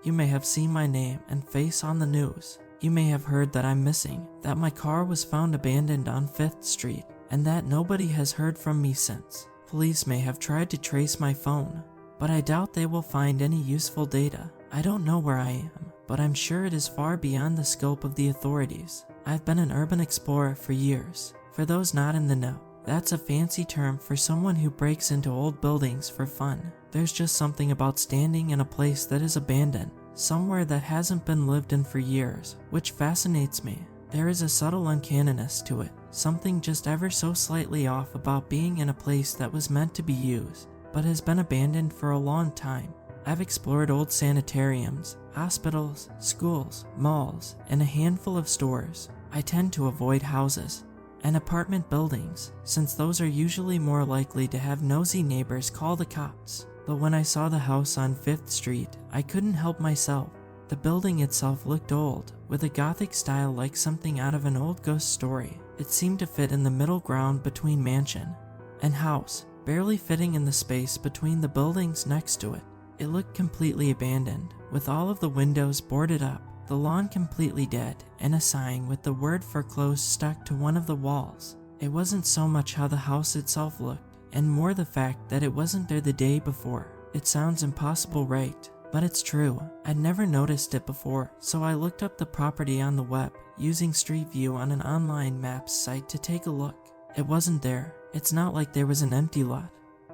You may have seen my name and face on the news. You may have heard that I'm missing, that my car was found abandoned on 5th Street, and that nobody has heard from me since. Police may have tried to trace my phone, but I doubt they will find any useful data. I don't know where I am, but I'm sure it is far beyond the scope of the authorities. I've been an urban explorer for years. For those not in the know, that's a fancy term for someone who breaks into old buildings for fun. There's just something about standing in a place that is abandoned, somewhere that hasn't been lived in for years, which fascinates me. There is a subtle uncanniness to it, something just ever so slightly off about being in a place that was meant to be used, but has been abandoned for a long time. I've explored old sanitariums, hospitals, schools, malls, and a handful of stores. I tend to avoid houses and apartment buildings, since those are usually more likely to have nosy neighbors call the cops. But when I saw the house on 5th Street, I couldn't help myself. The building itself looked old, with a gothic style like something out of an old ghost story. It seemed to fit in the middle ground between mansion and house, barely fitting in the space between the buildings next to it. It looked completely abandoned, with all of the windows boarded up, the lawn completely dead, and a sign with the word foreclosed stuck to one of the walls. It wasn't so much how the house itself looked, and more the fact that it wasn't there the day before. It sounds impossible, right? But it's true. I'd never noticed it before, so I looked up the property on the web, using Street View on an online maps site to take a look. It wasn't there. It's not like there was an empty lot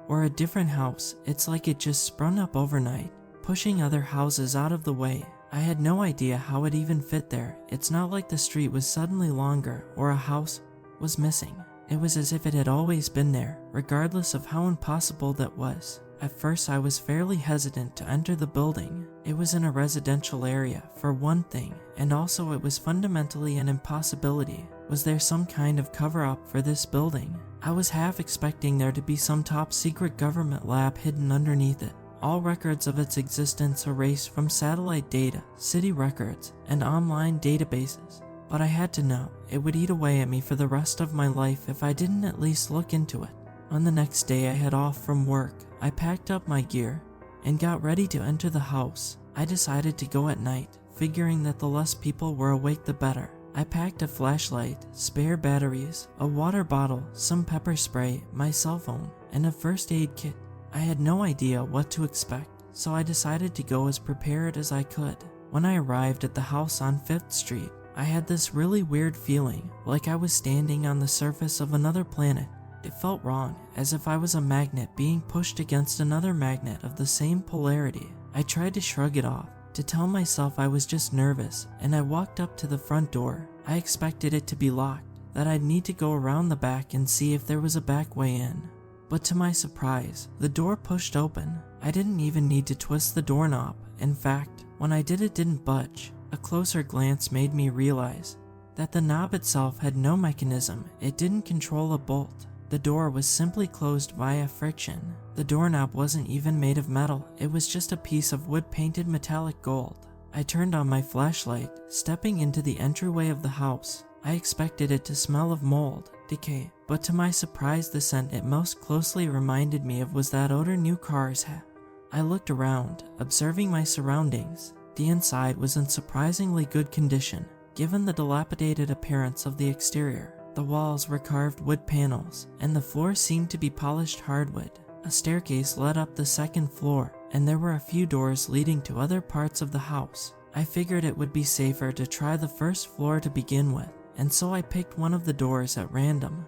or a different house. It's like it just sprung up overnight, pushing other houses out of the way. I had no idea how it even fit there. It's not like the street was suddenly longer or a house was missing. It was as if it had always been there, regardless of how impossible that was. At first I was fairly hesitant to enter the building. It was in a residential area, for one thing, and also it was fundamentally an impossibility. Was there some kind of cover-up for this building? I was half expecting there to be some top-secret government lab hidden underneath it, all records of its existence erased from satellite data, city records, and online databases. But I had to know. It would eat away at me for the rest of my life if I didn't at least look into it. On the next day I had off from work. I packed up my gear and got ready to enter the house. I decided to go at night, figuring that the less people were awake the better. I packed a flashlight, spare batteries, a water bottle, some pepper spray, my cell phone, and a first aid kit. I had no idea what to expect, so I decided to go as prepared as I could. When I arrived at the house on 5th Street, I had this really weird feeling, like I was standing on the surface of another planet. It felt wrong, as if I was a magnet being pushed against another magnet of the same polarity. I tried to shrug it off, to tell myself I was just nervous, and I walked up to the front door. I expected it to be locked, that I'd need to go around the back and see if there was a back way in. But to my surprise, the door pushed open. I didn't even need to twist the doorknob. In fact, when I did, it didn't budge. A closer glance made me realize that the knob itself had no mechanism. It didn't control a bolt. The door was simply closed via friction. The doorknob wasn't even made of metal. It was just a piece of wood painted metallic gold. I turned on my flashlight, stepping into the entryway of the house. I expected it to smell of mold, decay, but to my surprise the scent it most closely reminded me of was that odor new cars have. I looked around, observing my surroundings. The inside was in surprisingly good condition, given the dilapidated appearance of the exterior. The walls were carved wood panels, and the floor seemed to be polished hardwood. A staircase led up the second floor, and there were a few doors leading to other parts of the house. I figured it would be safer to try the first floor to begin with, and so I picked one of the doors at random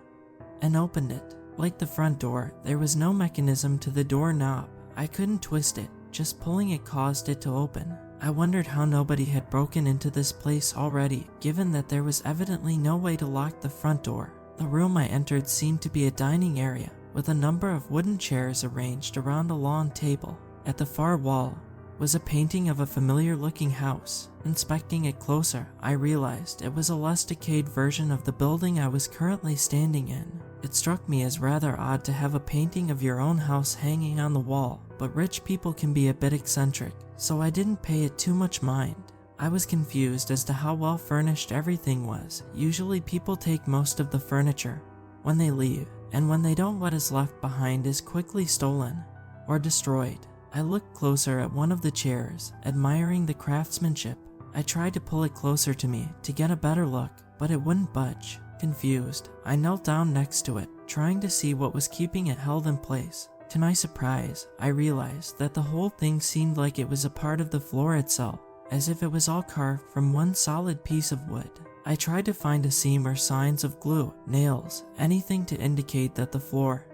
and opened it. Like the front door, there was no mechanism to the door knob. I couldn't twist it, just pulling it caused it to open. I wondered how nobody had broken into this place already, given that there was evidently no way to lock the front door. The room I entered seemed to be a dining area, with a number of wooden chairs arranged around a long table. At the far wall was a painting of a familiar-looking house. Inspecting it closer, I realized it was a less decayed version of the building I was currently standing in. It struck me as rather odd to have a painting of your own house hanging on the wall, but rich people can be a bit eccentric, so I didn't pay it too much mind. I was confused as to how well furnished everything was. Usually people take most of the furniture when they leave, and when they don't, what is left behind is quickly stolen or destroyed. I looked closer at one of the chairs, admiring the craftsmanship. I tried to pull it closer to me to get a better look, but it wouldn't budge. Confused, I knelt down next to it, trying to see what was keeping it held in place. To my surprise, I realized that the whole thing seemed like it was a part of the floor itself, as if it was all carved from one solid piece of wood. I tried to find a seam or signs of glue, nails, anything to indicate that the floor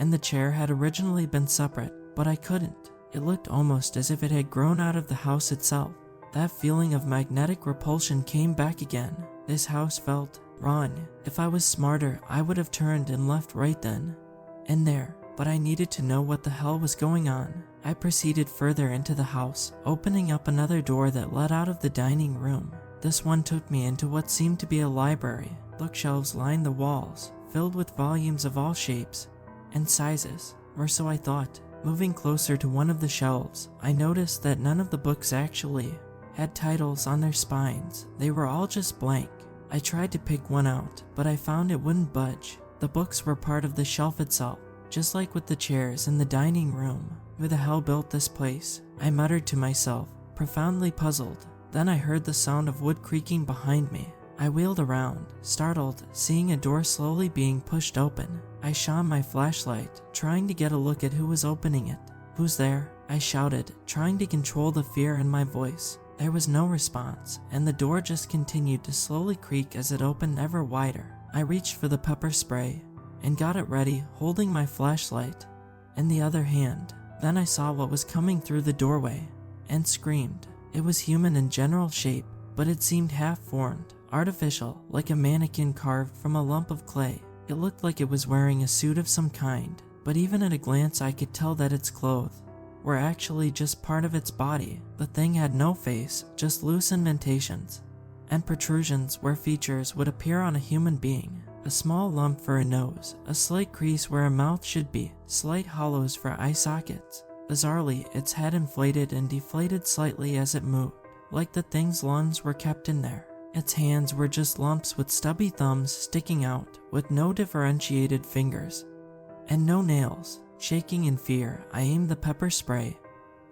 and the chair had originally been separate, but I couldn't. It looked almost as if it had grown out of the house itself. That feeling of magnetic repulsion came back again. This house felt wrong. If I was smarter, I would have turned and left right then and there, but I needed to know what the hell was going on. I proceeded further into the house, opening up another door that led out of the dining room. This one took me into what seemed to be a library. Bookshelves lined the walls, filled with volumes of all shapes and sizes, or so I thought. Moving closer to one of the shelves, I noticed that none of the books actually had titles on their spines. They were all just blank. I tried to pick one out, but I found it wouldn't budge. The books were part of the shelf itself, just like with the chairs in the dining room. Who the hell built this place? I muttered to myself, profoundly puzzled. Then I heard the sound of wood creaking behind me. I wheeled around, startled, seeing a door slowly being pushed open. I shone my flashlight, trying to get a look at who was opening it. "Who's there?" I shouted, trying to control the fear in my voice. There was no response, and the door just continued to slowly creak as it opened ever wider. I reached for the pepper spray and got it ready, holding my flashlight in the other hand. Then I saw what was coming through the doorway and screamed. It was human in general shape, but it seemed half-formed, artificial, like a mannequin carved from a lump of clay. It looked like it was wearing a suit of some kind, but even at a glance I could tell that its clothes were actually just part of its body. The thing had no face, just loose indentations and protrusions where features would appear on a human being. A small lump for a nose, a slight crease where a mouth should be, slight hollows for eye sockets. Bizarrely, its head inflated and deflated slightly as it moved, like the thing's lungs were kept in there. Its hands were just lumps with stubby thumbs sticking out, with no differentiated fingers and no nails. Shaking in fear, I aimed the pepper spray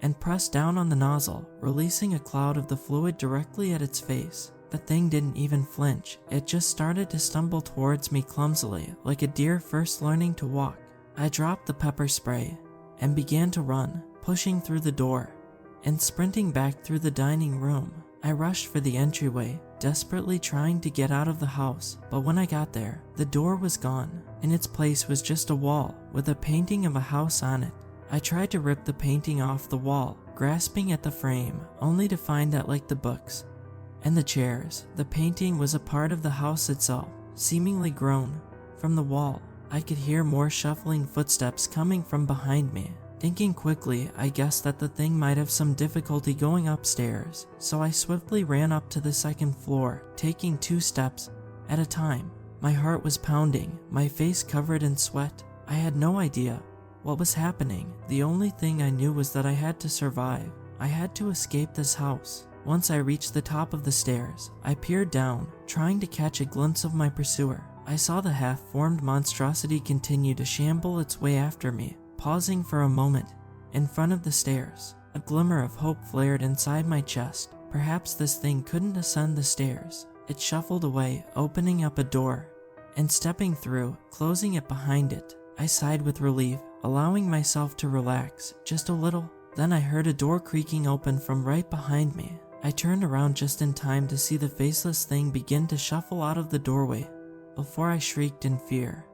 and pressed down on the nozzle, releasing a cloud of the fluid directly at its face. The thing didn't even flinch. It just started to stumble towards me clumsily, like a deer first learning to walk. I dropped the pepper spray and began to run, pushing through the door and sprinting back through the dining room. I rushed for the entryway, desperately trying to get out of the house, but when I got there, the door was gone. In its place was just a wall with a painting of a house on it. I tried to rip the painting off the wall, grasping at the frame, only to find that, like the books and the chairs, the painting was a part of the house itself, seemingly grown from the wall. I could hear more shuffling footsteps coming from behind me. Thinking quickly, I guessed that the thing might have some difficulty going upstairs, so I swiftly ran up to the second floor, taking 2 steps at a time. My heart was pounding, my face covered in sweat. I had no idea what was happening. The only thing I knew was that I had to survive. I had to escape this house. Once I reached the top of the stairs, I peered down, trying to catch a glimpse of my pursuer. I saw the half-formed monstrosity continue to shamble its way after me, pausing for a moment in front of the stairs. A glimmer of hope flared inside my chest. Perhaps this thing couldn't ascend the stairs. It shuffled away, opening up a door and stepping through, closing it behind it. I sighed with relief, allowing myself to relax just a little. Then I heard a door creaking open from right behind me. I turned around just in time to see the faceless thing begin to shuffle out of the doorway before I shrieked in fear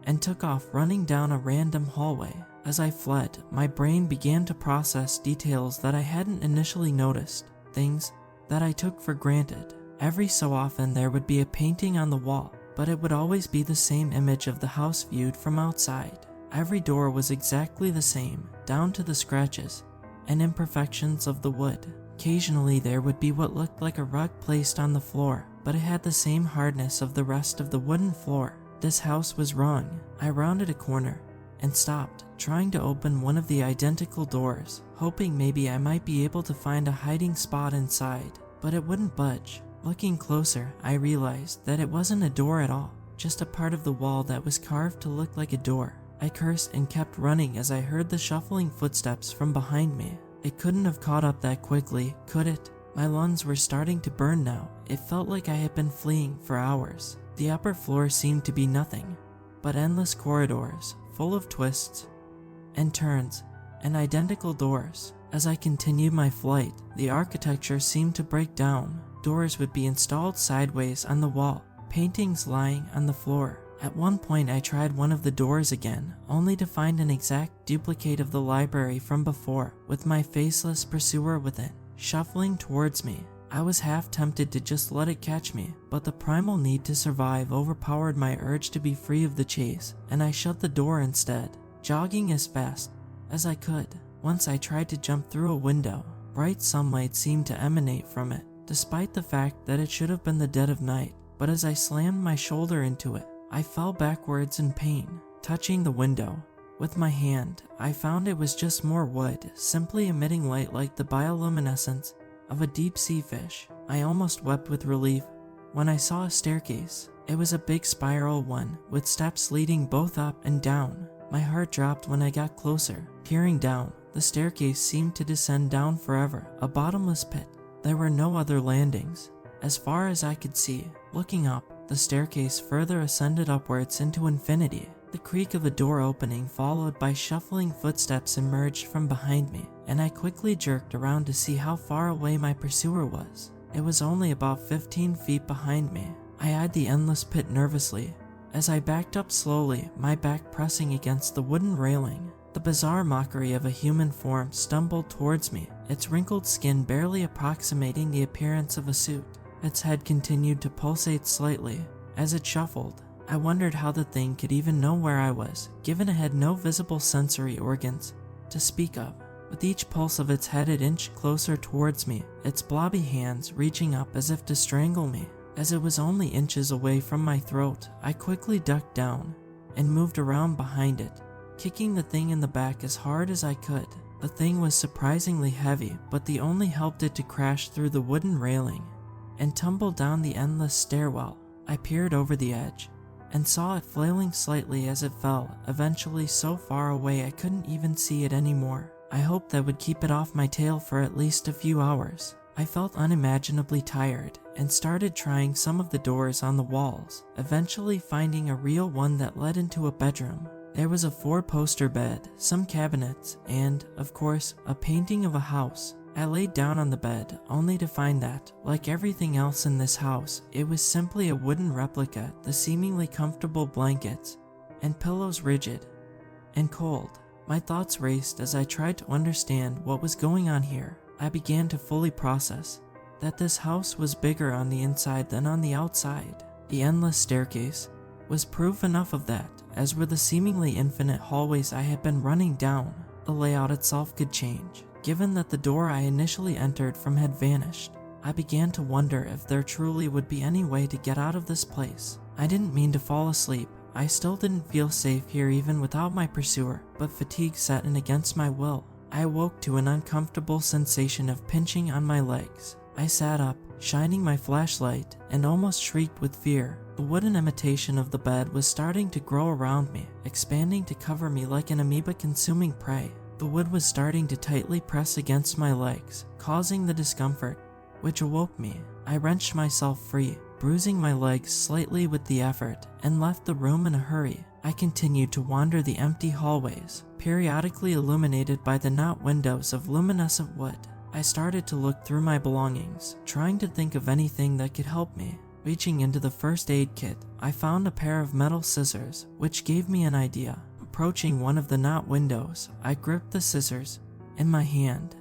and took off running down a random hallway. As I fled, my brain began to process details that I hadn't initially noticed, things that I took for granted. Every so often there would be a painting on the wall, but it would always be the same image of the house viewed from outside. Every door was exactly the same, down to the scratches and imperfections of the wood. Occasionally there would be what looked like a rug placed on the floor, but it had the same hardness of the rest of the wooden floor. This house was wrong. I rounded a corner and stopped, trying to open one of the identical doors, hoping maybe I might be able to find a hiding spot inside, but it wouldn't budge. Looking closer, I realized that it wasn't a door at all, just a part of the wall that was carved to look like a door. I cursed and kept running as I heard the shuffling footsteps from behind me. It couldn't have caught up that quickly, could it? My lungs were starting to burn now. It felt like I had been fleeing for hours. The upper floor seemed to be nothing but endless corridors, full of twists and turns and identical doors. As I continued my flight, the architecture seemed to break down. Doors would be installed sideways on the wall, paintings lying on the floor. At one point I tried one of the doors again, only to find an exact duplicate of the library from before, with my faceless pursuer within, shuffling towards me. I was half tempted to just let it catch me, but the primal need to survive overpowered my urge to be free of the chase, and I shut the door instead, jogging as fast as I could. Once I tried to jump through a window. Bright sunlight seemed to emanate from it, despite the fact that it should have been the dead of night. But as I slammed my shoulder into it, I fell backwards in pain. Touching the window with my hand, I found it was just more wood, simply emitting light like the bioluminescence of a deep-sea fish. I almost wept with relief when I saw a staircase. It was a big spiral one, with steps leading both up and down. My heart dropped when I got closer. Peering down, the staircase seemed to descend down forever, a bottomless pit. There were no other landings, as far as I could see. Looking up, the staircase further ascended upwards into infinity. The creak of a door opening followed by shuffling footsteps emerged from behind me, and I quickly jerked around to see how far away my pursuer was. It was only about 15 feet behind me. I eyed the endless pit nervously as I backed up slowly, my back pressing against the wooden railing. The bizarre mockery of a human form stumbled towards me, its wrinkled skin barely approximating the appearance of a suit. Its head continued to pulsate slightly as it shuffled. I wondered how the thing could even know where I was, given it had no visible sensory organs to speak of. With each pulse of its head it inched closer towards me, its blobby hands reaching up as if to strangle me. As it was only inches away from my throat, I quickly ducked down and moved around behind it, kicking the thing in the back as hard as I could. The thing was surprisingly heavy, but the only helped it to crash through the wooden railing and tumble down the endless stairwell. I peered over the edge and saw it flailing slightly as it fell, eventually so far away I couldn't even see it anymore. I hoped that would keep it off my tail for at least a few hours. I felt unimaginably tired and started trying some of the doors on the walls, eventually finding a real one that led into a bedroom. There was a 4-poster bed, some cabinets, and, of course, a painting of a house. I laid down on the bed, only to find that, like everything else in this house, it was simply a wooden replica, the seemingly comfortable blankets and pillows rigid and cold. My thoughts raced as I tried to understand what was going on here. I began to fully process that this house was bigger on the inside than on the outside. The endless staircase was proof enough of that, as were the seemingly infinite hallways I had been running down. The layout itself could change, given that the door I initially entered from had vanished. I began to wonder if there truly would be any way to get out of this place. I didn't mean to fall asleep. I still didn't feel safe here even without my pursuer, but fatigue set in against my will. I awoke to an uncomfortable sensation of pinching on my legs. I sat up, shining my flashlight, and almost shrieked with fear. The wooden imitation of the bed was starting to grow around me, expanding to cover me like an amoeba consuming prey. The wood was starting to tightly press against my legs, causing the discomfort, which awoke me. I wrenched myself free, bruising my legs slightly with the effort, and left the room in a hurry. I continued to wander the empty hallways, periodically illuminated by the not windows of luminescent wood. I started to look through my belongings, trying to think of anything that could help me. Reaching into the first aid kit, I found a pair of metal scissors, which gave me an idea. Approaching one of the not windows, I gripped the scissors in my hand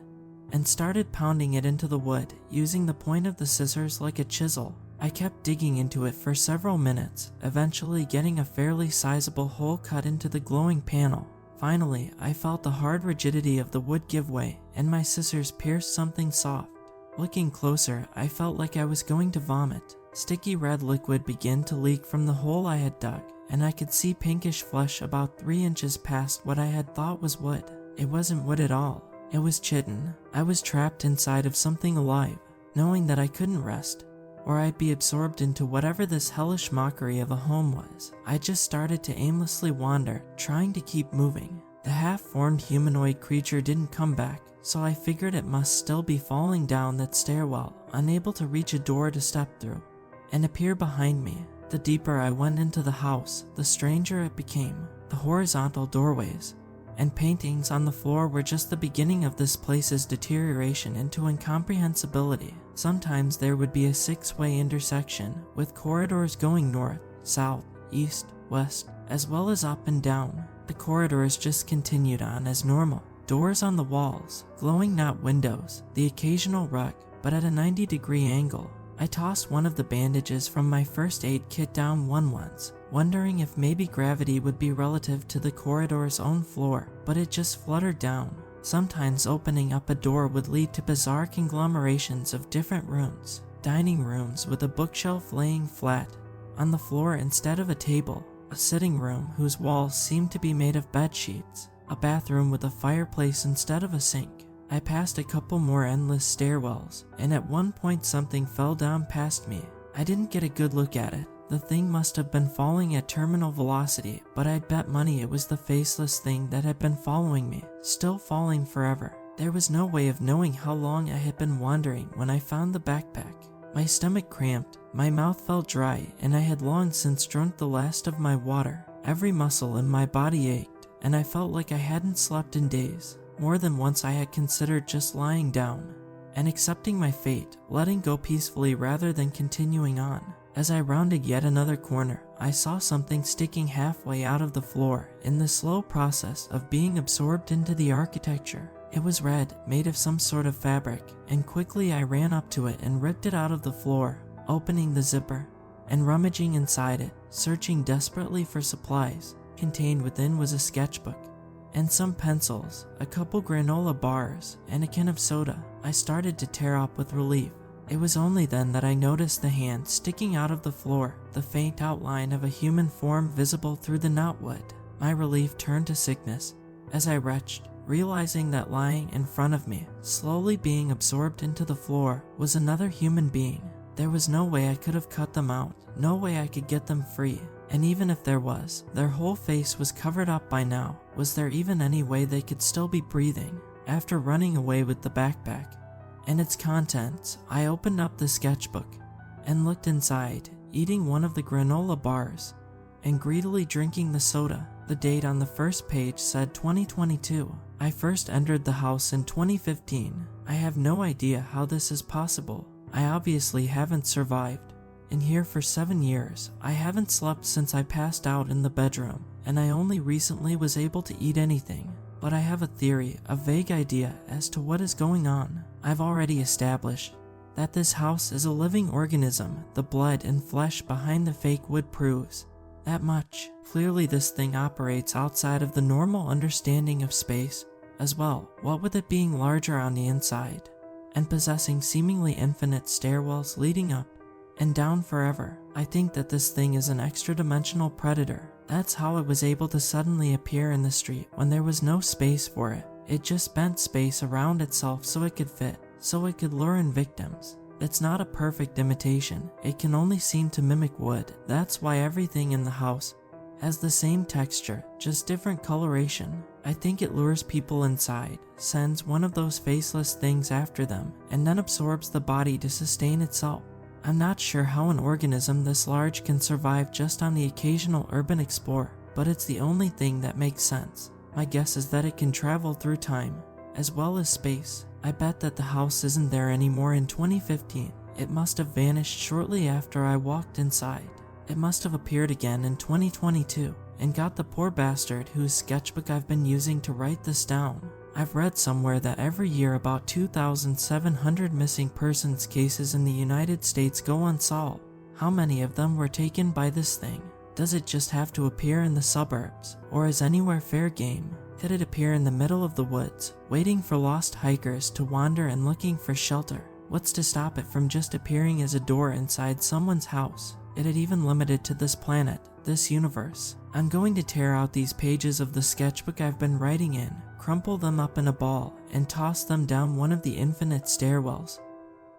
and started pounding it into the wood, using the point of the scissors like a chisel. I kept digging into it for several minutes, eventually getting a fairly sizable hole cut into the glowing panel. Finally, I felt the hard rigidity of the wood give way, and my scissors pierced something soft. Looking closer, I felt like I was going to vomit. Sticky red liquid began to leak from the hole I had dug, and I could see pinkish flesh about 3 inches past what I had thought was wood. It wasn't wood at all. It was chitin. I was trapped inside of something alive. Knowing that I couldn't rest or I'd be absorbed into whatever this hellish mockery of a home was. I just started to aimlessly wander, trying to keep moving. The half-formed humanoid creature didn't come back, so I figured it must still be falling down that stairwell, unable to reach a door to step through, and appear behind me. The deeper I went into the house, the stranger it became. The horizontal doorways and paintings on the floor were just the beginning of this place's deterioration into incomprehensibility. Sometimes there would be a 6-way intersection, with corridors going north, south, east, west, as well as up and down. The corridors just continued on as normal. Doors on the walls, glowing not windows, the occasional rug, but at a 90-degree angle. I tossed one of the bandages from my first aid kit down once, wondering if maybe gravity would be relative to the corridor's own floor, but it just fluttered down. Sometimes opening up a door would lead to bizarre conglomerations of different rooms. Dining rooms with a bookshelf laying flat on the floor instead of a table, a sitting room whose walls seemed to be made of bed sheets, a bathroom with a fireplace instead of a sink. I passed a couple more endless stairwells, and at one point something fell down past me. I didn't get a good look at it. The thing must have been falling at terminal velocity, but I'd bet money it was the faceless thing that had been following me, still falling forever. There was no way of knowing how long I had been wandering when I found the backpack. My stomach cramped, my mouth felt dry, and I had long since drunk the last of my water. Every muscle in my body ached, and I felt like I hadn't slept in days. More than once I had considered just lying down and accepting my fate, letting go peacefully rather than continuing on. As I rounded yet another corner, I saw something sticking halfway out of the floor in the slow process of being absorbed into the architecture. It was red, made of some sort of fabric, and quickly I ran up to it and ripped it out of the floor, opening the zipper and rummaging inside it, searching desperately for supplies. Contained within was a sketchbook and some pencils, a couple granola bars, and a can of soda. I started to tear up with relief. It was only then that I noticed the hand sticking out of the floor, the faint outline of a human form visible through the knotwood. My relief turned to sickness as I retched, realizing that lying in front of me, slowly being absorbed into the floor, was another human being. There was no way I could have cut them out, no way I could get them free. And even if there was, their whole face was covered up by now. Was there even any way they could still be breathing? After running away with the backpack and its contents, I opened up the sketchbook and looked inside, eating one of the granola bars and greedily drinking the soda. The date on the first page said 2022. I first entered the house in 2015. I have no idea how this is possible. I obviously haven't survived. In here for 7 years, I haven't slept since I passed out in the bedroom, and I only recently was able to eat anything. But I have a theory, a vague idea as to what is going on. I've already established that this house is a living organism. The blood and flesh behind the fake wood proves that much. Clearly this thing operates outside of the normal understanding of space as well, what with it being larger on the inside and possessing seemingly infinite stairwells leading up and down forever. I think that this thing is an extra-dimensional predator. That's how it was able to suddenly appear in the street when there was no space for it. It just bent space around itself so it could fit, so it could lure in victims. It's not a perfect imitation. It can only seem to mimic wood. That's why everything in the house has the same texture, just different coloration. I think it lures people inside, sends one of those faceless things after them, and then absorbs the body to sustain itself. I'm not sure how an organism this large can survive just on the occasional urban explorer, but it's the only thing that makes sense. My guess is that it can travel through time, as well as space. I bet that the house isn't there anymore in 2015. It must have vanished shortly after I walked inside. It must have appeared again in 2022, and got the poor bastard whose sketchbook I've been using to write this down. I've read somewhere that every year about 2,700 missing persons cases in the United States go unsolved. How many of them were taken by this thing? Does it just have to appear in the suburbs, or is anywhere fair game? Could it appear in the middle of the woods, waiting for lost hikers to wander and looking for shelter? What's to stop it from just appearing as a door inside someone's house? It had even limited to this planet, this universe. I'm going to tear out these pages of the sketchbook I've been writing in, crumple them up in a ball, and toss them down one of the infinite stairwells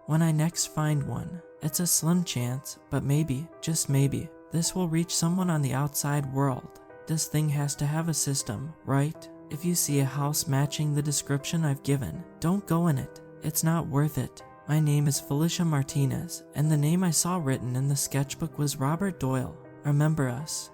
when I next find one. It's a slim chance, but maybe, just maybe, this will reach someone on the outside world. This thing has to have a system, right? If you see a house matching the description I've given, don't go in it. It's not worth it. My name is Felicia Martinez, and the name I saw written in the sketchbook was Robert Doyle. Remember us.